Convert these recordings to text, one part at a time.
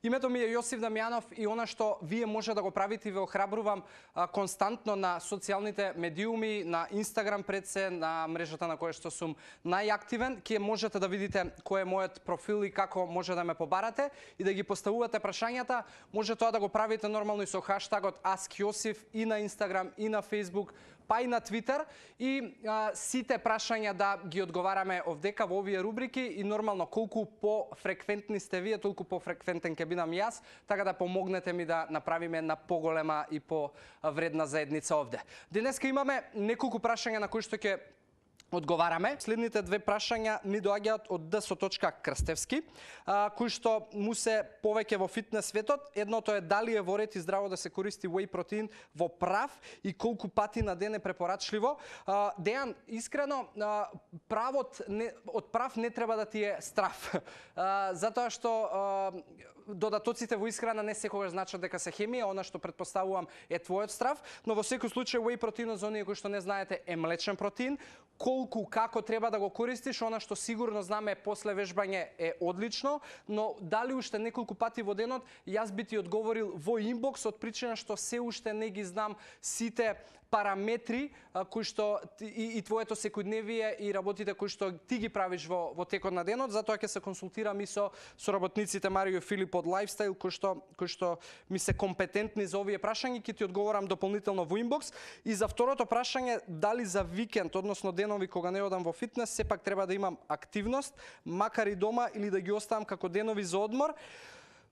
Името ми е Јосиф Дамјанов и она што вие може да го правите, ве охрабрувам константно на социјалните медиуми, на Инстаграм пред се, на мрежата на која што сум најактивен, ке можете да видите кој е мојот профил и како може да ме побарате и да ги поставувате прашањата. Може тоа да го правите нормално и со хаштагот AskJosif и на Инстаграм и на Фејсбук, па и на Твитер, и сите прашања да ги одговараме овдека во овие рубрики и нормално колку пофреквентни сте вие, толку пофреквентен ќе бидам јас, така да помогнете ми да направиме една поголема и повредна заедница овде. Денеска имаме неколку прашања на кои што ќе одговараме. Следните две прашања ни доаѓаат од ds.крстевски, кои што му се повеќе во фитнес светот. Едното е дали е во ред и здраво да се користи whey протеин во прав и колку пати на ден е препорачливо. Дејан, искрено, од прав не треба да ти е страв. Затоа што додатоците во исхрана не секогаш значат дека се хемија, она што предпоставувам е твојот страв, но во секој случај whey протеинот за оние кои што не знаете е млечен протеин. Колку, како треба да го користиш, она што сигурно знаме после вежбање е одлично, но дали уште неколку пати во денот, јас би ти одговорил во инбокс од причина што се уште не ги знам сите параметри кои што и твоето секојдневие и работите кои што ти ги правиш во текот на денот, затоа ќе се консултирам и со работниците Марио и Филип од Lifestyle кои што ми се компетентни за овие прашања, ќе ти одговорам дополнително во инбокс. И за второто прашање, дали за викенд, односно денови кога не одам во фитнес, сепак треба да имам активност, макар и дома, или да ги оставам како денови за одмор.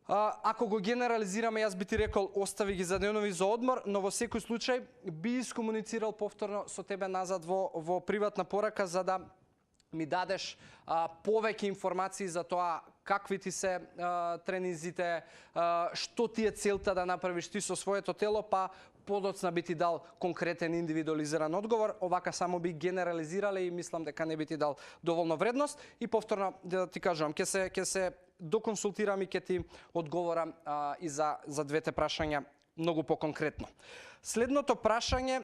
Ако го генерализираме, јас би ти рекол остави ги за денови за одмор, но во секој случај би искомуницирал повторно со тебе назад во приватна порака за да ми дадеш повеќе информации за тоа какви ти се тренизите, што ти е целта да направиш ти со своето тело, па подоцна би ти дал конкретен индивидуализиран одговор. Овака само би генерализирале и мислам дека не би ти дал доволно вредност. И повторно да ти кажам, ќе се доконсултирам и ќе ти одговорам и за двете прашања многу поконкретно. Следното прашање